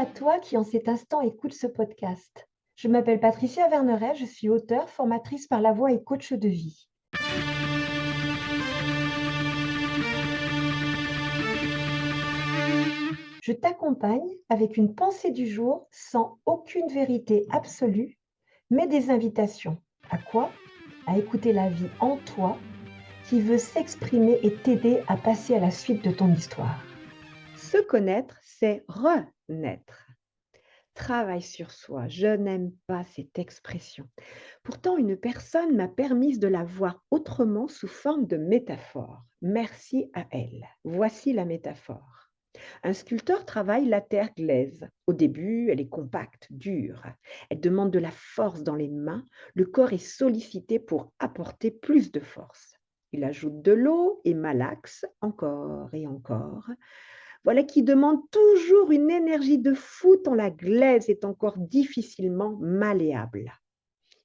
à toi qui en cet instant écoute ce podcast. Je m'appelle Patricia Verneret, je suis auteure, formatrice par la voix et coach de vie. Je t'accompagne avec une pensée du jour sans aucune vérité absolue, mais des invitations. À quoi? À écouter la vie en toi qui veut s'exprimer et t'aider à passer à la suite de ton histoire. Se connaître, c'est renaître. Travail sur soi, je n'aime pas cette expression. Pourtant, une personne m'a permis de la voir autrement sous forme de métaphore. Merci à elle. Voici la métaphore. Un sculpteur travaille la terre glaise. Au début, elle est compacte, dure. Elle demande de la force dans les mains. Le corps est sollicité pour apporter plus de force. Il ajoute de l'eau et malaxe encore et encore. Voilà qui demande toujours une énergie de fou tant la glaise est encore difficilement malléable.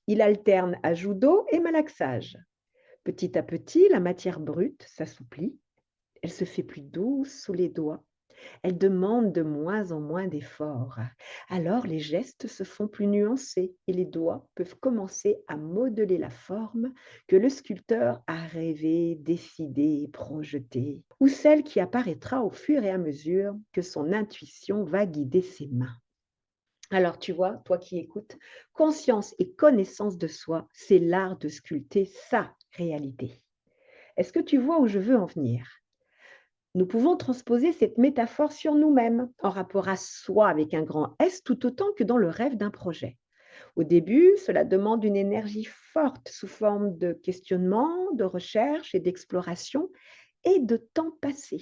Il alterne ajout d'eau et malaxage. Petit à petit, la matière brute s'assouplit. Elle se fait plus douce sous les doigts. Elle demande de moins en moins d'efforts. Alors les gestes se font plus nuancés et les doigts peuvent commencer à modeler la forme que le sculpteur a rêvé, décidé, projeté, ou celle qui apparaîtra au fur et à mesure que son intuition va guider ses mains. Alors tu vois, toi qui écoutes, conscience et connaissance de soi, c'est l'art de sculpter sa réalité. Est-ce que tu vois où je veux en venir? Nous pouvons transposer cette métaphore sur nous-mêmes, en rapport à soi avec un grand S, tout autant que dans le rêve d'un projet. Au début, cela demande une énergie forte sous forme de questionnement, de recherche et d'exploration et de temps passé.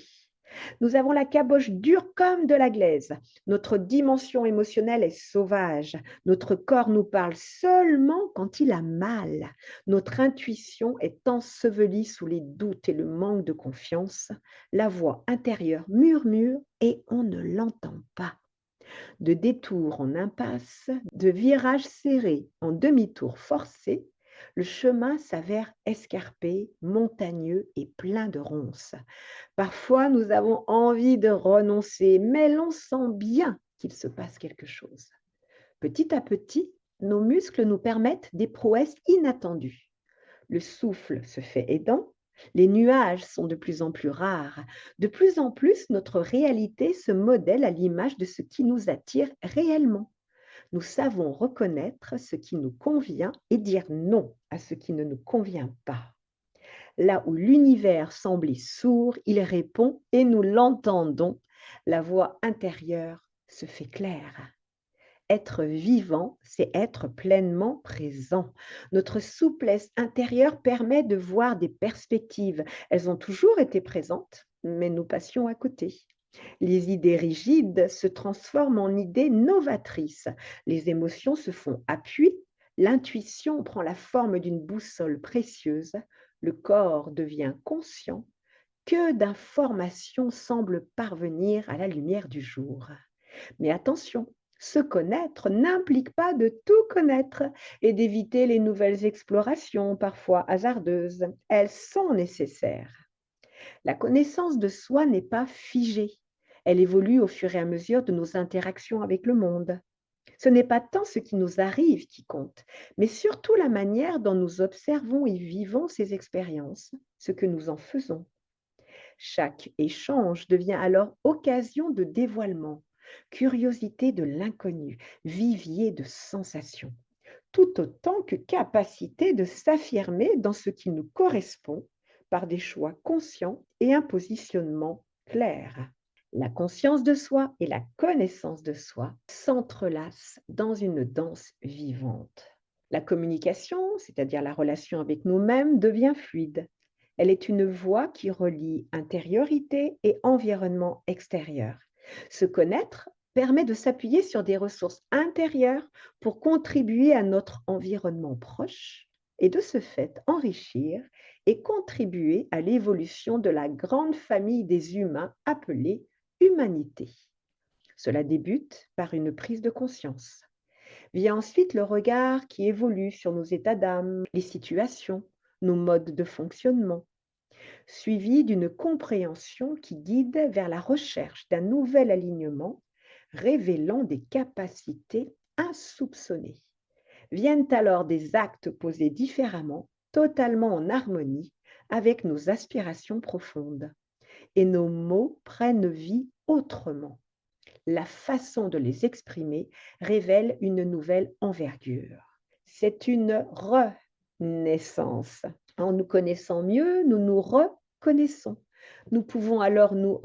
Nous avons la caboche dure comme de la glaise. Notre dimension émotionnelle est sauvage. Notre corps nous parle seulement quand il a mal. Notre intuition est ensevelie sous les doutes et le manque de confiance. La voix intérieure murmure et on ne l'entend pas. De détour en impasse, de virage serré en demi-tour forcé, le chemin s'avère escarpé, montagneux et plein de ronces. Parfois, nous avons envie de renoncer, mais l'on sent bien qu'il se passe quelque chose. Petit à petit, nos muscles nous permettent des prouesses inattendues. Le souffle se fait aidant, les nuages sont de plus en plus rares. De plus en plus, notre réalité se modèle à l'image de ce qui nous attire réellement. Nous savons reconnaître ce qui nous convient et dire non à ce qui ne nous convient pas. Là où l'univers semblait sourd, il répond et nous l'entendons. La voix intérieure se fait claire. Être vivant, c'est être pleinement présent. Notre souplesse intérieure permet de voir des perspectives. Elles ont toujours été présentes, mais nous passions à côté. Les idées rigides se transforment en idées novatrices. Les émotions se font appui. L'intuition prend la forme d'une boussole précieuse. Le corps devient conscient. Que d'informations semblent parvenir à la lumière du jour. Mais attention, se connaître n'implique pas de tout connaître et d'éviter les nouvelles explorations, parfois hasardeuses. Elles sont nécessaires. La connaissance de soi n'est pas figée. Elle évolue au fur et à mesure de nos interactions avec le monde. Ce n'est pas tant ce qui nous arrive qui compte, mais surtout la manière dont nous observons et vivons ces expériences, ce que nous en faisons. Chaque échange devient alors occasion de dévoilement, curiosité de l'inconnu, vivier de sensations, tout autant que capacité de s'affirmer dans ce qui nous correspond par des choix conscients et un positionnement clair. La conscience de soi et la connaissance de soi s'entrelacent dans une danse vivante. La communication, c'est-à-dire la relation avec nous-mêmes, devient fluide. Elle est une voie qui relie intériorité et environnement extérieur. Se connaître permet de s'appuyer sur des ressources intérieures pour contribuer à notre environnement proche et de ce fait enrichir et contribuer à l'évolution de la grande famille des humains appelée humanité. Cela débute par une prise de conscience. Vient ensuite le regard qui évolue sur nos états d'âme, les situations, nos modes de fonctionnement, suivi d'une compréhension qui guide vers la recherche d'un nouvel alignement, révélant des capacités insoupçonnées. Viennent alors des actes posés différemment, totalement en harmonie avec nos aspirations profondes. Et nos mots prennent vie autrement. La façon de les exprimer révèle une nouvelle envergure. C'est une renaissance. En nous connaissant mieux, nous nous reconnaissons. Nous pouvons alors nous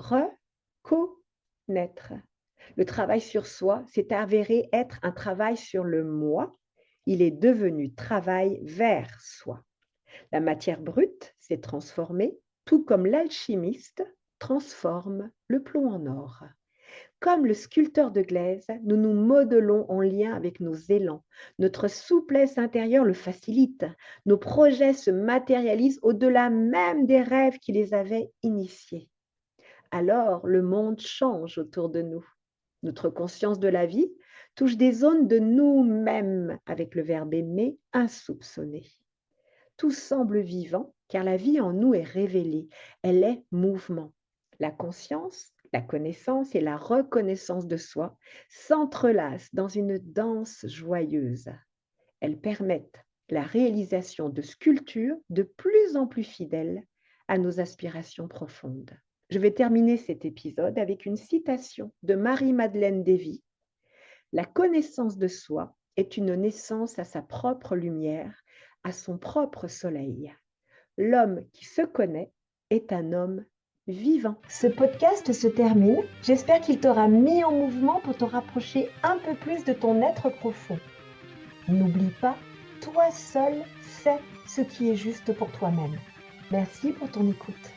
reconnaître. Le travail sur soi s'est avéré être un travail sur le moi. Il est devenu travail vers soi. La matière brute s'est transformée, tout comme l'alchimiste transforme le plomb en or. Comme le sculpteur de glaise, nous nous modelons en lien avec nos élans. Notre souplesse intérieure le facilite. Nos projets se matérialisent au-delà même des rêves qui les avaient initiés. Alors, le monde change autour de nous. Notre conscience de la vie touche des zones de nous-mêmes avec le verbe aimer insoupçonné. Tout semble vivant car la vie en nous est révélée. Elle est mouvement. La conscience, la connaissance et la reconnaissance de soi s'entrelacent dans une danse joyeuse. Elles permettent la réalisation de sculptures de plus en plus fidèles à nos aspirations profondes. Je vais terminer cet épisode avec une citation de Marie-Madeleine Davy. La connaissance de soi est une naissance à sa propre lumière, à son propre soleil. L'homme qui se connaît est un homme vivant. Ce podcast se termine. J'espère qu'il t'aura mis en mouvement pour te rapprocher un peu plus de ton être profond. N'oublie pas, toi seul sais ce qui est juste pour toi-même. Merci pour ton écoute.